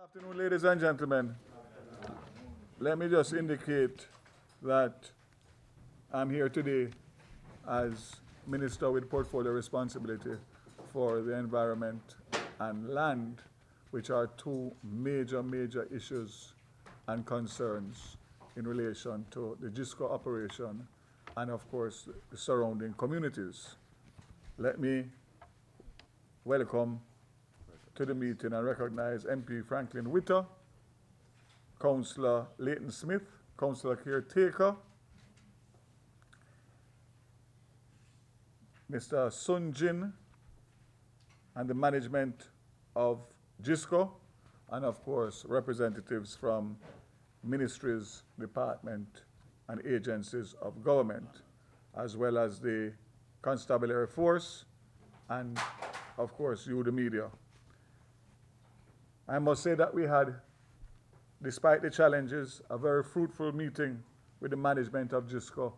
Afternoon, ladies and gentlemen. Let me just indicate that I'm here today as Minister with portfolio responsibility for the environment and land, which are two major issues and concerns in relation to the GISCO operation and, of course, the surrounding communities. Let me welcome to the meeting and recognize MP Franklin Witter, Councillor Leighton Smith, Councillor Caretaker, Mr. Sun Jin, and the management of GISCO, and of course representatives from ministries, department, and agencies of government, as well as the Constabulary Force, and of course you, the media. I must say that we had, despite the challenges, a very fruitful meeting with the management of GISCO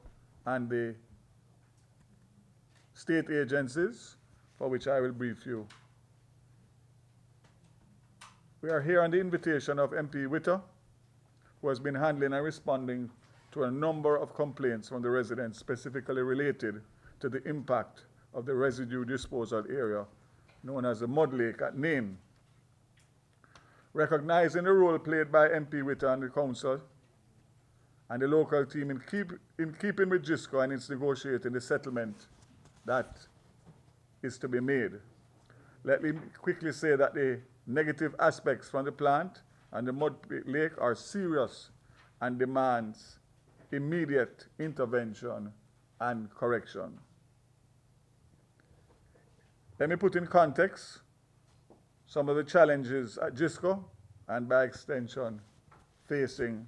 and the state agencies, for which I will brief you. We are here on the invitation of MP Witter, who has been handling and responding to a number of complaints from the residents specifically related to the impact of the residue disposal area known as the Mud Lake at Nain. Recognizing the role played by MP Witter and the council and the local team in keeping with GISCO and its negotiating the settlement that is to be made. Let me quickly say that the negative aspects from the plant and the Mud Lake are serious and demands immediate intervention and correction. Let me put in context some of the challenges at GISCO and by extension facing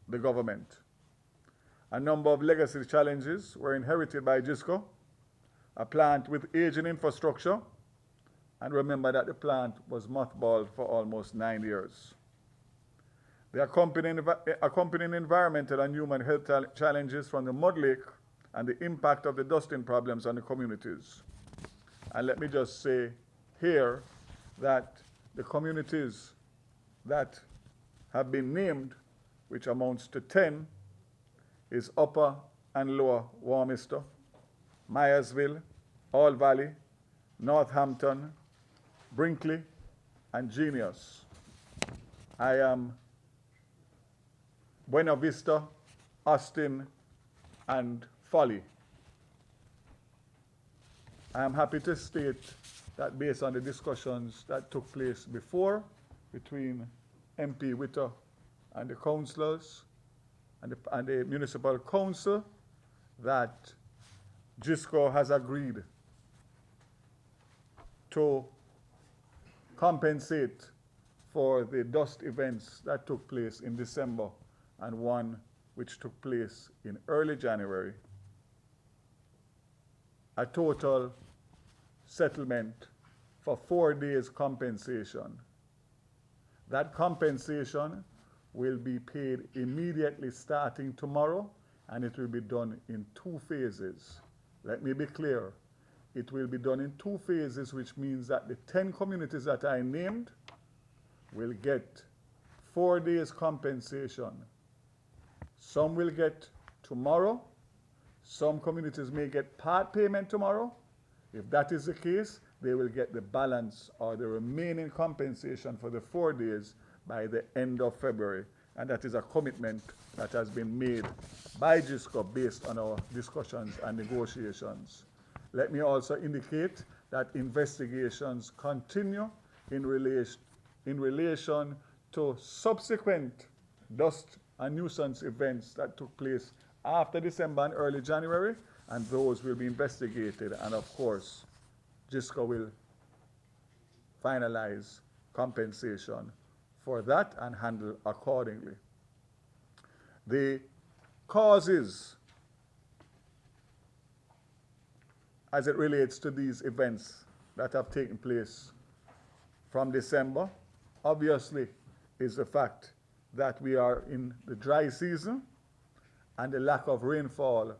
the government. A number of legacy challenges were inherited by GISCO, a plant with aging infrastructure, and remember that the plant was mothballed for almost 9 years. The accompanying environmental and human health challenges from the Mud Lake and the impact of the dusting problems on the communities. And let me just say here that the communities that have been named, which amounts to 10, is Upper and Lower Warminster, Myersville, All Valley, Northampton, Brinkley, and Genius. I am Buena Vista, Austin, and Folly. I am happy to state that based on the discussions that took place before between MP Witter and the councillors and the municipal council, that GISCO has agreed to compensate for the dust events that took place in December and one which took place in early January. A total settlement for 4 days compensation. That compensation will be paid immediately starting tomorrow, and it will be done in 2 phases. Let me be clear. It will be done in 2 phases, which means that the 10 communities that I named will get 4 days compensation. Some will get tomorrow. Some communities may get part payment tomorrow. If that is the case, they will get the balance or the remaining compensation for the 4 days by the end of February. And that is a commitment that has been made by GISCO based on our discussions and negotiations. Let me also indicate that investigations continue in relation to subsequent dust and nuisance events that took place after December and early January, and those will be investigated, and of course, GISCO will finalize compensation for that and handle accordingly. The causes as it relates to these events that have taken place from December, obviously, is the fact that we are in the dry season and the lack of rainfall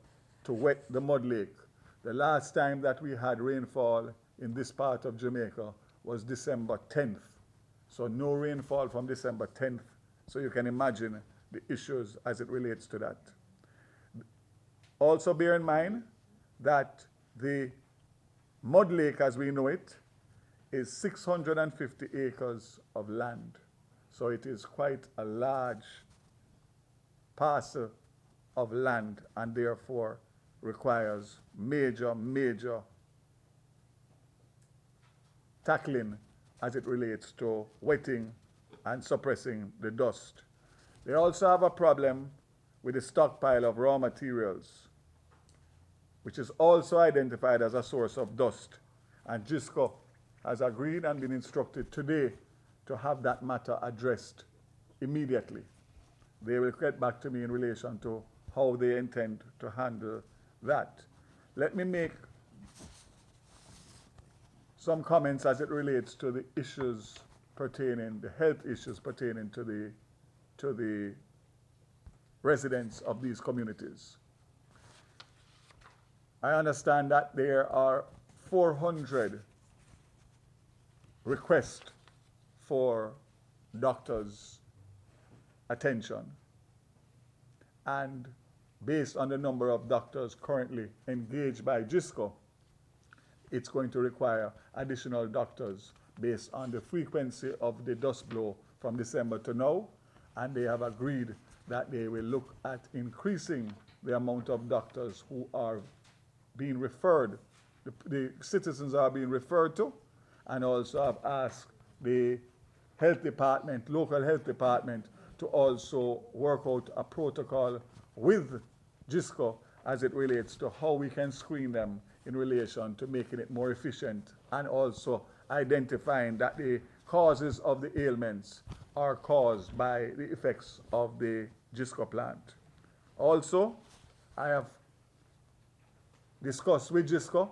to wet the Mud Lake. The last time that we had rainfall in this part of Jamaica was December 10th. So no rainfall from December 10th. So you can imagine the issues as it relates to that. Also bear in mind that the mud lake as we know it is 650 acres of land. So it is quite a large parcel of land and therefore requires major tackling as it relates to wetting and suppressing the dust. They also have a problem with the stockpile of raw materials, which is also identified as a source of dust. And GISCO has agreed and been instructed today to have that matter addressed immediately. They will get back to me in relation to how they intend to handle that. Let me make some comments as it relates to the issues pertaining, the health issues pertaining to the residents of these communities. I understand that there are 400 requests for doctors' attention. And based on the number of doctors currently engaged by GISCO, it's going to require additional doctors based on the frequency of the dust blow from December to now. And they have agreed that they will look at increasing the amount of doctors who are being referred, the citizens are being referred to, and also have asked the health department, local health department, to also work out a protocol with GISCO as it relates to how we can screen them in relation to making it more efficient and also identifying that the causes of the ailments are caused by the effects of the GISCO plant. Also, I have discussed with GISCO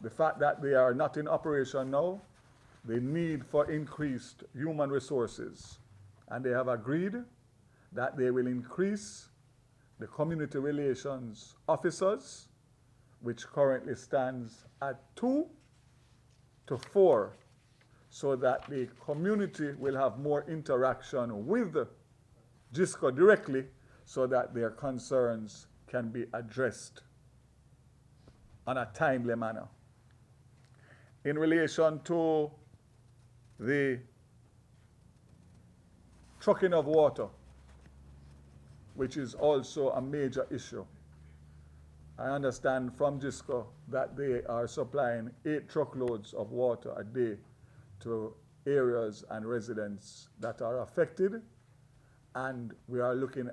the fact that they are not in operation now, the need for increased human resources. And they have agreed that they will increase the community relations officers, which currently stands at 2 to 4, so that the community will have more interaction with GISCO directly so that their concerns can be addressed on a timely manner. In relation to the trucking of water, which is also a major issue, I understand from GISCO that they are supplying 8 truckloads of water a day to areas and residents that are affected, and we are looking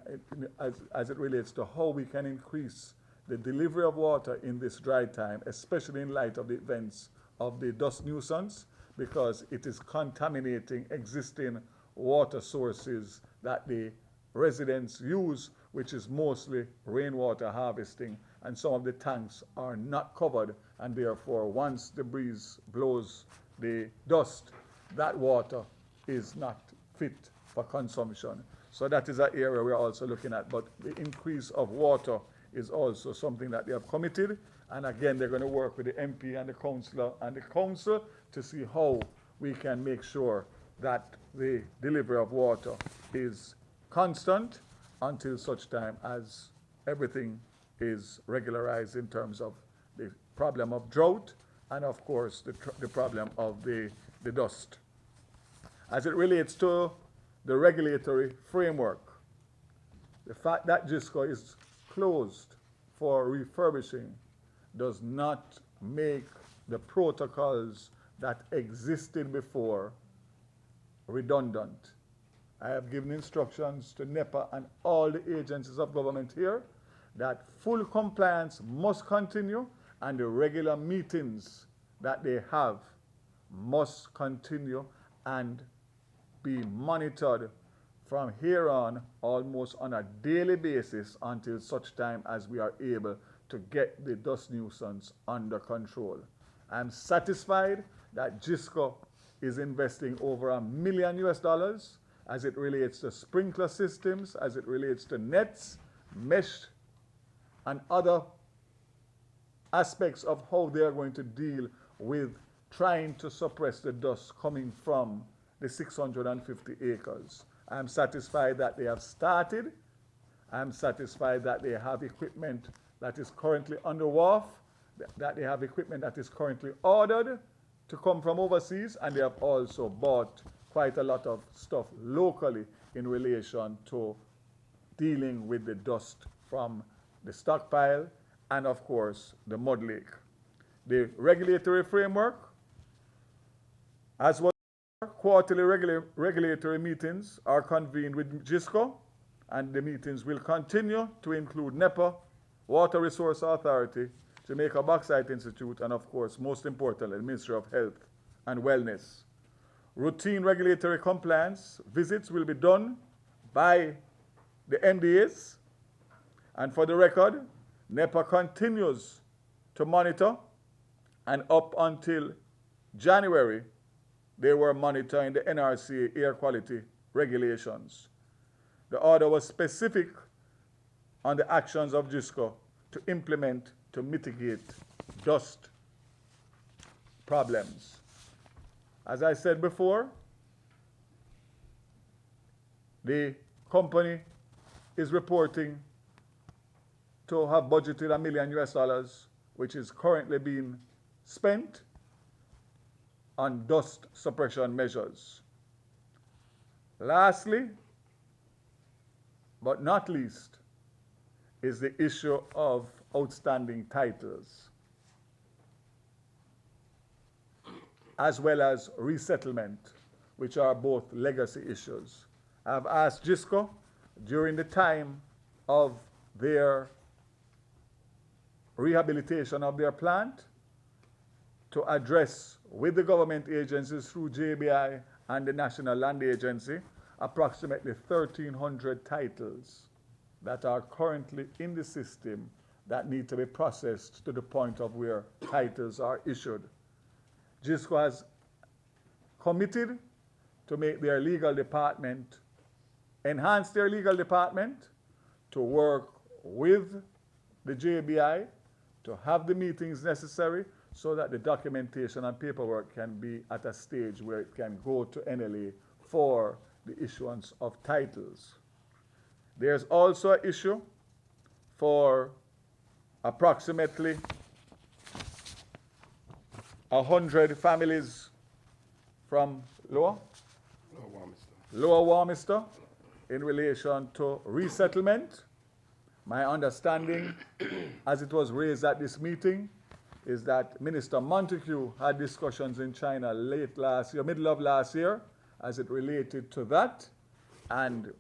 at, as it relates to how we can increase the delivery of water in this dry time, especially in light of the events of the dust nuisance, because it is contaminating existing water sources that the residents use, which is mostly rainwater harvesting, and some of the tanks are not covered, and therefore once the breeze blows the dust, that water is not fit for consumption. So that is an area we're also looking at, but the increase of water is also something that they have committed, and again they're going to work with the MP and the councillor and the council to see how we can make sure that the delivery of water is constant until such time as everything is regularized in terms of the problem of drought and of course the problem of the dust. As it relates to the regulatory framework, the fact that GISCO is closed for refurbishing does not make the protocols that existed before redundant. I have given instructions to NEPA and all the agencies of government here that full compliance must continue, and the regular meetings that they have must continue and be monitored from here on almost on a daily basis until such time as we are able to get the dust nuisance under control. I'm satisfied that GISCO is investing over $1 million as it relates to sprinkler systems, as it relates to nets, mesh, and other aspects of how they are going to deal with trying to suppress the dust coming from the 650 acres. I'm satisfied that they have started. I'm satisfied that they have equipment that is currently on the wharf, that they have equipment that is currently ordered to come from overseas, and they have also bought quite a lot of stuff locally in relation to dealing with the dust from the stockpile and, of course, the mud lake. The regulatory framework, as well as quarterly regulatory meetings, are convened with GISCO, and the meetings will continue to include NEPA, Water Resource Authority, Jamaica Bauxite Institute, and, of course, most importantly, the Ministry of Health and Wellness. Routine regulatory compliance visits will be done by the MDAs, and for the record, NEPA continues to monitor, and up until January, they were monitoring the NRCA air quality regulations. The order was specific on the actions of GISCO to implement to mitigate dust problems. As I said before, the company is reporting to have budgeted $1 million US, which is currently being spent on dust suppression measures. Lastly, but not least, is the issue of outstanding titles, as well as resettlement, which are both legacy issues. I've asked GISCO during the time of their rehabilitation of their plant to address with the government agencies through JBI and the National Land Agency approximately 1,300 titles that are currently in the system that need to be processed to the point of where titles are issued. GISCO has committed to make their legal department, enhance their legal department, to work with the JBI, to have the meetings necessary so that the documentation and paperwork can be at a stage where it can go to NLA for the issuance of titles. There's also an issue for approximately 100 families from Lower Warminster in relation to resettlement. My understanding, as it was raised at this meeting, is that Minister Montague had discussions in China late last year, middle of last year, as it related to that, and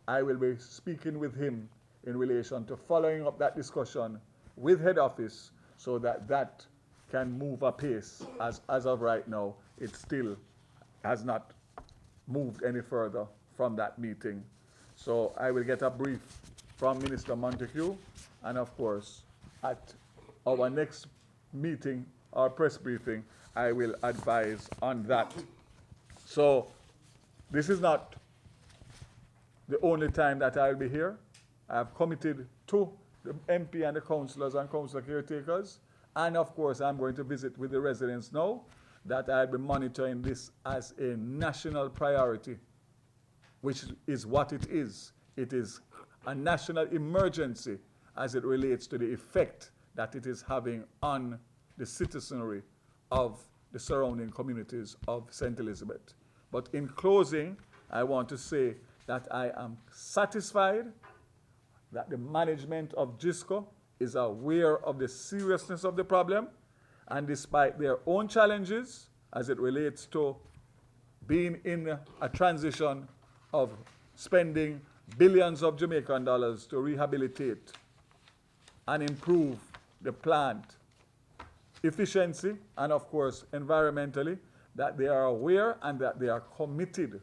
I will be speaking with him in relation to following up that discussion with head office so that that can move apace. As of right now, it still has not moved any further from that meeting. So I will get a brief from Minister Montague, and of course, at our next meeting or press briefing, I will advise on that. So this is not the only time that I'll be here. I have committed to the MP and the councillors and councillor caretakers, and of course I'm going to visit with the residents now, that I'll be monitoring this as a national priority, which is what it is. It is a national emergency as it relates to the effect that it is having on the citizenry of the surrounding communities of St. Elizabeth. But in closing, I want to say that I am satisfied that the management of GISCO is aware of the seriousness of the problem, and despite their own challenges as it relates to being in a transition of spending billions of Jamaican dollars to rehabilitate and improve the plant efficiency and, of course, environmentally, that they are aware and that they are committed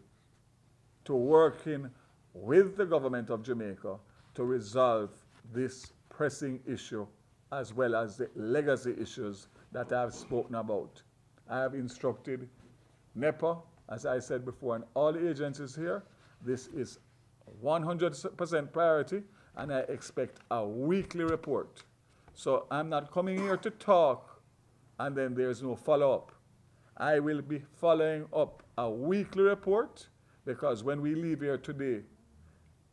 to working with the government of Jamaica to resolve this pressing issue as well as the legacy issues that I have spoken about. I have instructed NEPA, as I said before, and all the agencies here. This is 100% priority, and I expect a weekly report. So I'm not coming here to talk and then there's no follow-up. I will be following up a weekly report, because when we leave here today,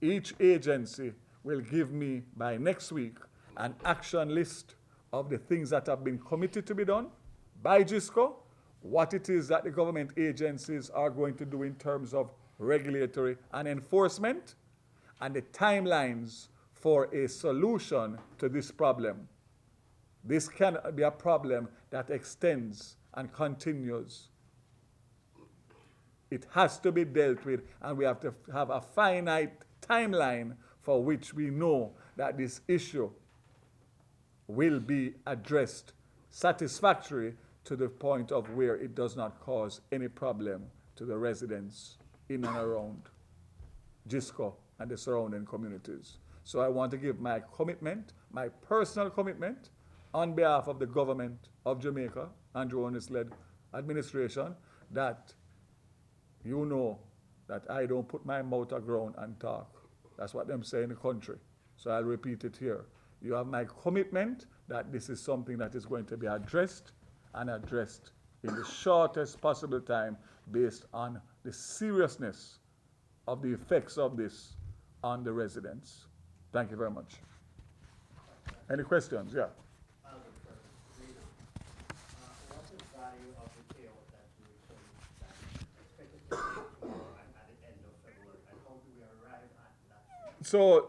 each agency will give me by next week an action list of the things that have been committed to be done by GISCO, what it is that the government agencies are going to do in terms of regulatory and enforcement, and the timelines for a solution to this problem. This cannot be a problem that extends and continues. It has to be dealt with, and we have to have a finite timeline for which we know that this issue will be addressed satisfactorily to the point of where it does not cause any problem to the residents in and around GISCO and the surrounding communities. So I want to give my commitment, my personal commitment, on behalf of the government of Jamaica, Andrew Holness-led administration, that you know that I don't put my mouth aground and talk. That's what them say in the country. So I'll repeat it here. You have my commitment that this is something that is going to be addressed, and addressed in the shortest possible time, based on the seriousness of the effects of this on the residents. Thank you very much. Any questions? Yeah. What is the value of the payout that you expected to pay tomorrow and at the end of February, and how do we arrive at that?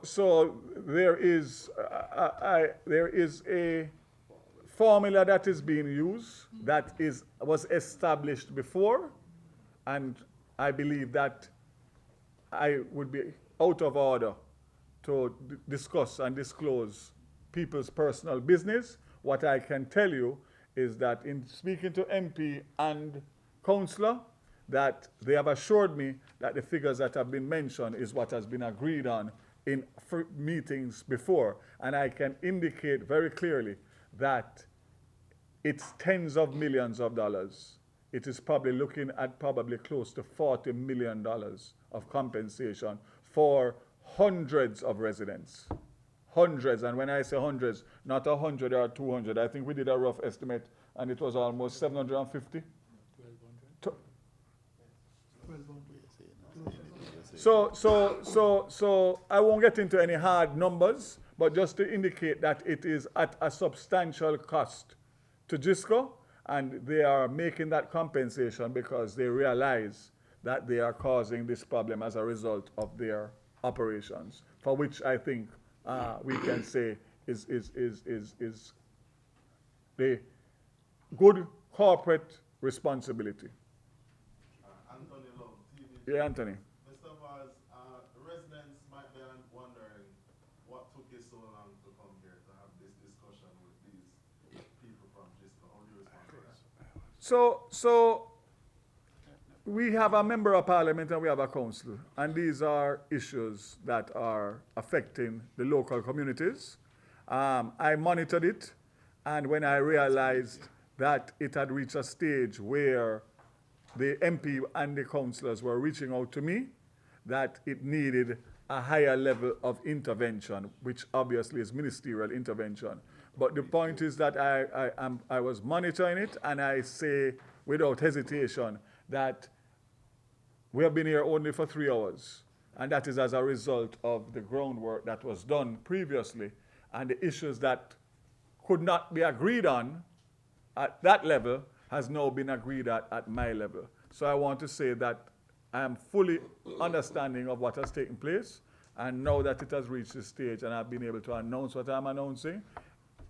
So there is a formula that is being used that was established before, and I believe that I would be out of order to discuss and disclose people's personal business. What I can tell you is that in speaking to MP and councillor, that they have assured me that the figures that have been mentioned is what has been agreed on in meetings before. And I can indicate very clearly that it's tens of millions of dollars. It is probably looking at probably close to $40 million of compensation for hundreds of residents. Hundreds, and when I say hundreds, not 100 or 200. I think we did a rough estimate, and it was almost 750. 1,200. So I won't get into any hard numbers, but just to indicate that it is at a substantial cost to GISCO, and they are making that compensation because they realize that they are causing this problem as a result of their operations, for which I think we can say is the good corporate responsibility. Anthony Long, TV. Yeah, Anthony. Mr. Vaz, residents might be wondering what took you so long to come here to have this discussion with these people from GISCO. How do you respond to that? So we have a member of parliament and we have a council, and these are issues that are affecting the local communities. I monitored it, and when I realized that it had reached a stage where the MP and the councillors were reaching out to me, that it needed a higher level of intervention, which obviously is ministerial intervention. But the point is that I was monitoring it, and I say without hesitation that we have been here only for 3 hours, and that is as a result of the groundwork that was done previously, and the issues that could not be agreed on at that level has now been agreed at my level. So I want to say that I am fully understanding of what has taken place, and now that it has reached this stage and I've been able to announce what I'm announcing,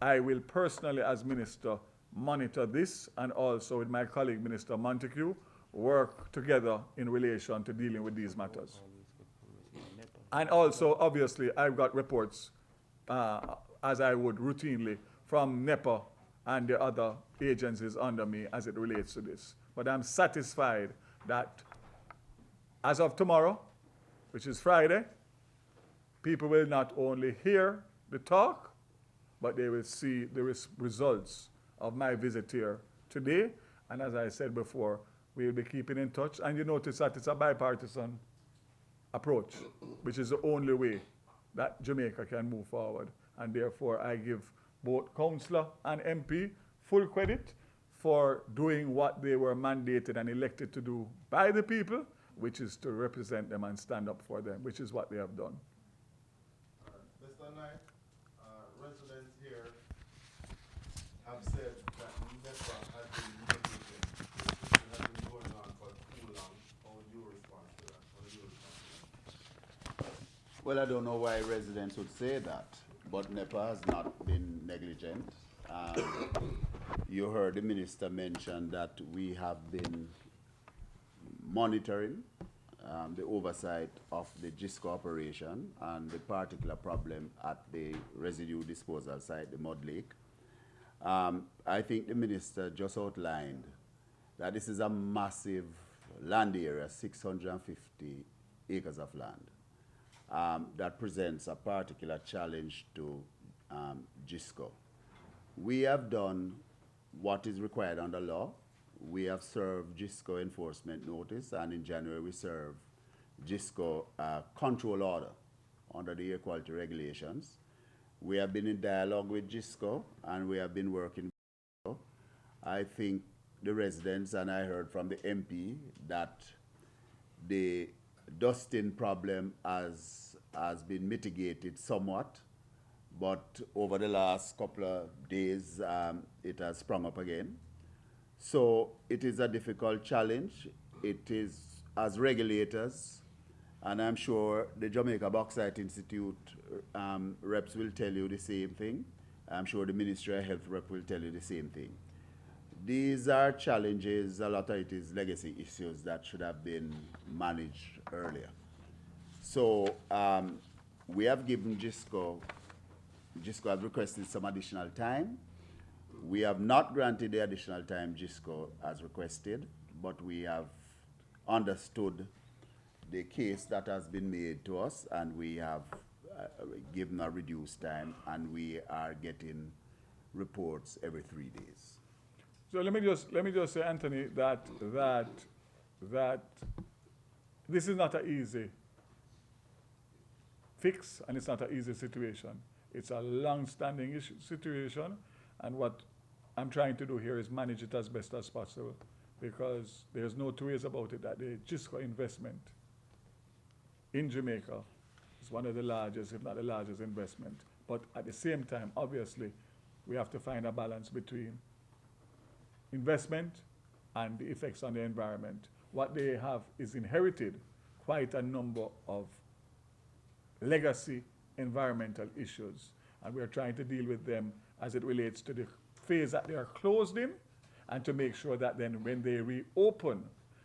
I will personally, as minister, monitor this, and also with my colleague, Minister Montague, work together in relation to dealing with these matters. And also, obviously, I've got reports, as I would routinely, from NEPA and the other agencies under me as it relates to this. But I'm satisfied that as of tomorrow, which is Friday, people will not only hear the talk, but they will see the results of my visit here today. And as I said before, we'll be keeping in touch. And you notice that it's a bipartisan approach, which is the only way that Jamaica can move forward. And therefore, I give both councillor and MP full credit for doing what they were mandated and elected to do by the people, which is to represent them and stand up for them, which is what they have done. Mr. Knight, residents here have said that NEPA has been negligent. This has been going on for too long. How would you respond to that? How would you respond to that? Well, I don't know why residents would say that, but NEPA has not been negligent. You heard the minister mention that we have been monitoring the oversight of the GISCO operation and the particular problem at the residue disposal site, the Mud Lake. I think the minister just outlined that this is a massive land area, 650 acres of land, that presents a particular challenge to GISCO. We have done what is required under law. We have served GISCO enforcement notice, and in January we served GISCO control order under the air quality regulations. We have been in dialogue with GISCO, and we have been working with GISCO. I think the residents, and I heard from the MP, that the dusting problem has been mitigated somewhat, but over the last couple of days, it has sprung up again. So it is a difficult challenge. It is, as regulators, and I'm sure the Jamaica Bauxite Institute reps will tell you the same thing. I'm sure the Ministerial Health rep will tell you the same thing. These are challenges, a lot of it is legacy issues that should have been managed earlier. So we have given GISCO has requested some additional time. We have not granted the additional time GISCO has requested, but we have understood the case that has been made to us, and we have given a reduced time, and we are getting reports every 3 days. So let me just say, Anthony, that this is not an easy fix, and it's not an easy situation. It's a long-standing situation, and what I'm trying to do here is manage it as best as possible, because there's no two ways about it that the GISCO investment in Jamaica is one of the largest, if not the largest investment. But at the same time, obviously, we have to find a balance between investment and the effects on the environment. What they have is inherited quite a number of legacy environmental issues, and we're trying to deal with them as it relates to the phase that they are closed in, and to make sure that then when they reopen,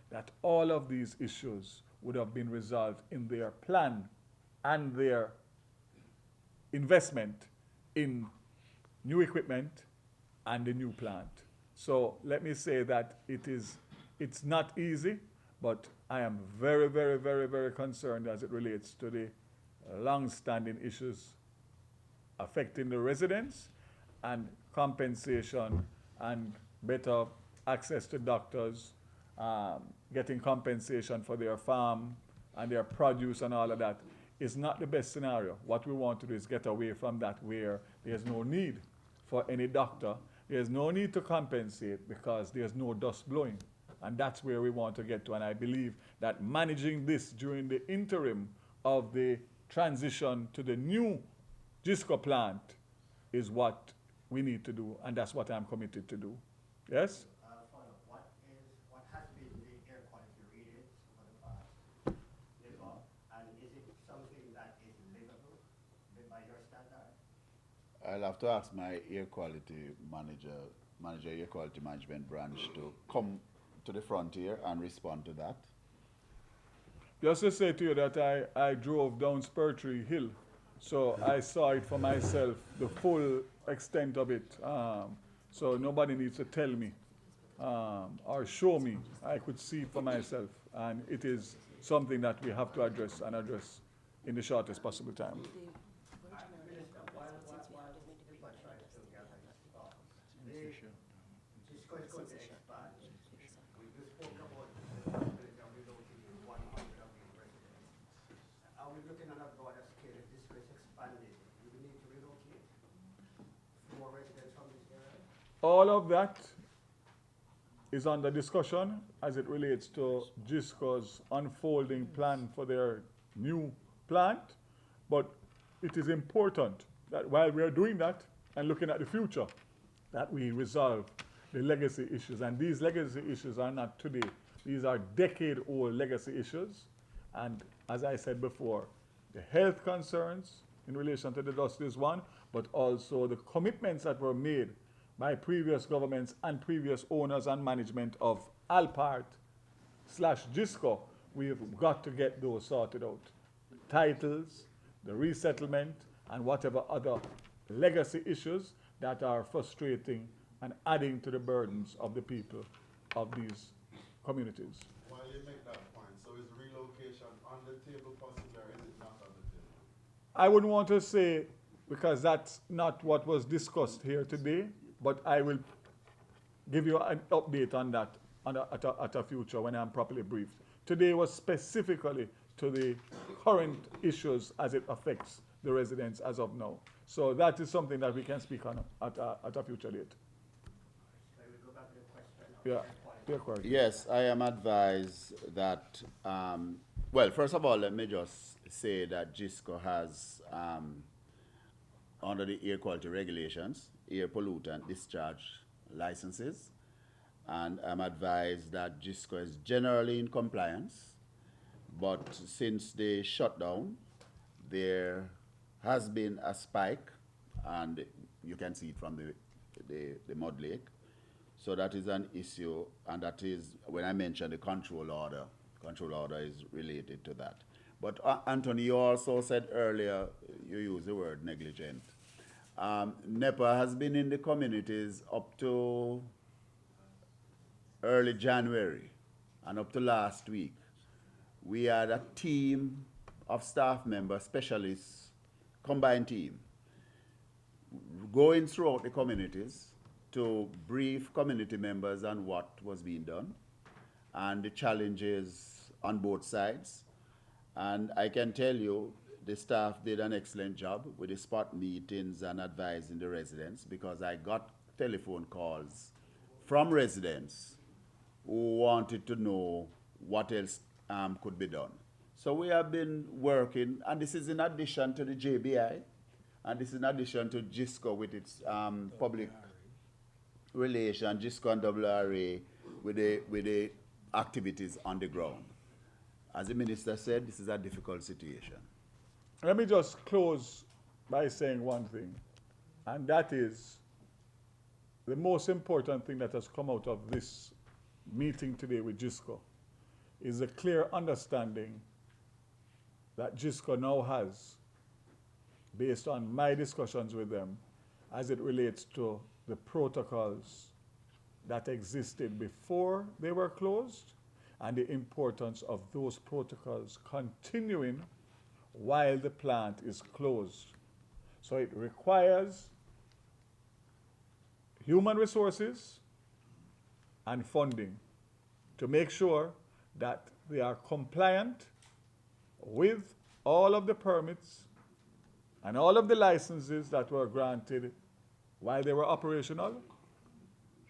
that all of these issues would have been resolved in their plan and their investment in new equipment and the new plant. So let me say that it's not easy, but I am very, very, very, very concerned as it relates to the long-standing issues affecting the residents, and compensation and better access to doctors, getting compensation for their farm and their produce and all of that is not the best scenario. What we want to do is get away from that, where there's no need for any doctor, there's no need to compensate because there's no dust blowing. And that's where we want to get to. And I believe that managing this during the interim of the transition to the new GISCO plant is what we need to do, and that's what I'm committed to do. Yes? What has been the air quality readings for the past year, and is it something that is livable by your standard? I'll have to ask my air quality manager air quality management branch to come to the frontier and respond to that. Just to say to you that I drove down Spurtree Hill, so I saw it for myself, the full extent of it. So nobody needs to tell me or show me. I could see it for myself, and it is something that we have to address in the shortest possible time. All of that is under discussion as it relates to GISCO's unfolding plan for their new plant. But it is important that while we are doing that and looking at the future, that we resolve the legacy issues. And these legacy issues are not today. These are decade-old legacy issues. And as I said before, the health concerns in relation to the dust is one, but also the commitments that were made by previous governments and previous owners and management of Alpart/GISCO. We've got to get those sorted out. Titles, the resettlement, and whatever other legacy issues that are frustrating and adding to the burdens of the people of these communities. While you make that point, so is relocation on the table possible or is it not on the table? I wouldn't want to say, because that's not what was discussed here today, but I will give you an update on that at a future when I'm properly briefed. Today was specifically to the current issues as it affects the residents as of now. So that is something that we can speak on at a future date. So we go back to the question of Yeah, air quality. your question. Yes, I am advised that, well, first of all, let me just say that GISCO has, under the air quality regulations, air pollutant discharge licenses, and I'm advised that GISCO is generally in compliance, but since the shutdown, there has been a spike, and you can see it from the mud lake. So that is an issue, and that is, when I mentioned the control order is related to that. But Anthony, you also said earlier, you used the word negligent. NEPA has been in the communities up to early January and up to last week. We had a team of staff members, specialists, combined team, going throughout the communities to brief community members on what was being done and the challenges on both sides. And I can tell you, the staff did an excellent job with the spot meetings and advising the residents, because I got telephone calls from residents who wanted to know what else could be done. So we have been working, and this is in addition to the JBI, and this is in addition to GISCO with its public relation, GISCO and WRA with the activities on the ground. As the minister said, this is a difficult situation. Let me just close by saying one thing, and that is the most important thing that has come out of this meeting today with GISCO is a clear understanding that GISCO now has, based on my discussions with them, as it relates to the protocols that existed before they were closed, and the importance of those protocols continuing while the plant is closed. So it requires human resources and funding to make sure that they are compliant with all of the permits and all of the licenses that were granted while they were operational.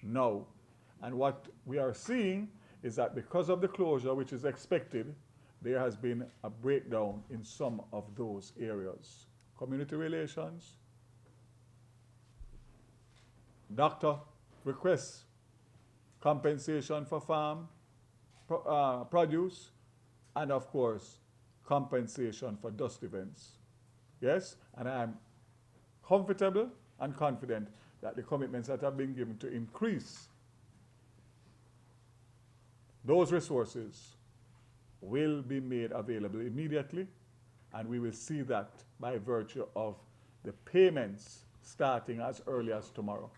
No. And what we are seeing is that because of the closure, which is expected, there has been a breakdown in some of those areas. Community relations, doctor requests compensation for farm produce, and of course, compensation for dust events. Yes, and I'm comfortable and confident that the commitments that have been given to increase those resources will be made available immediately, and we will see that by virtue of the payments starting as early as tomorrow.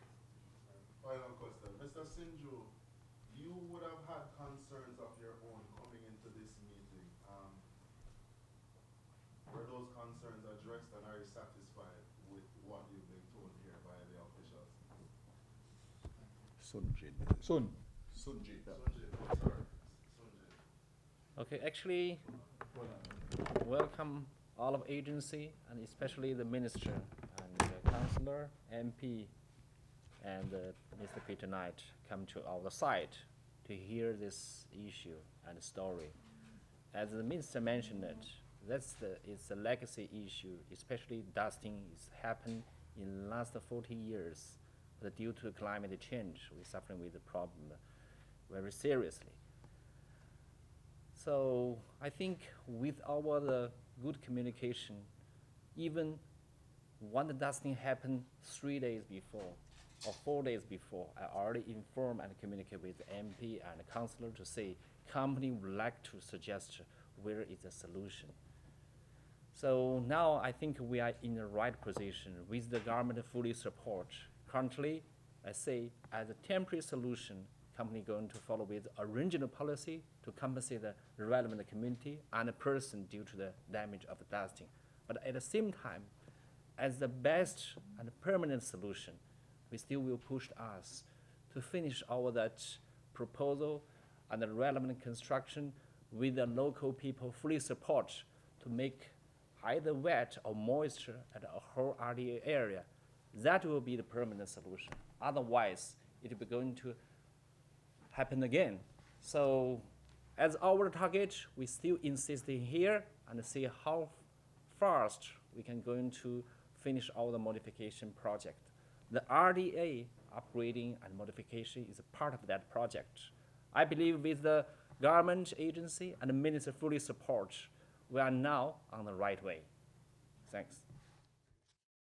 Final question. Mr. Sinju, you would have had concerns of your own coming into this meeting. Were those concerns addressed, and are you satisfied with what you've been told here by the officials? Soon. Sunjit. Sorry. Sunjit. Okay, actually, welcome all of agency and especially the minister and the councillor, MP, and Mr. Peter Knight come to our site to hear this issue and story. As the minister mentioned it, it's a legacy issue, especially dusting is happened in the last 40 years. But due to climate change, we're suffering with the problem very seriously. So I think with our good communication, even when the dusting happened 3 days before or 4 days before, I already inform and communicate with the MP and the councillor to say company would like to suggest where is the solution. So now I think we are in the right position with the government fully support. Currently, I say as a temporary solution, company going to follow with original policy to compensate the relevant community and the person due to the damage of the dusting. But at the same time, as the best and permanent solution, we still will push us to finish that proposal and the relevant construction with the local people fully support to make either wet or moisture at a whole RDA area. That will be the permanent solution. Otherwise, it will be going to happen again. So as our target, we still insisting here and see how fast we can going to finish all the modification project. The RDA upgrading and modification is a part of that project. I believe with the government agency and the minister fully support, we are now on the right way. Thanks.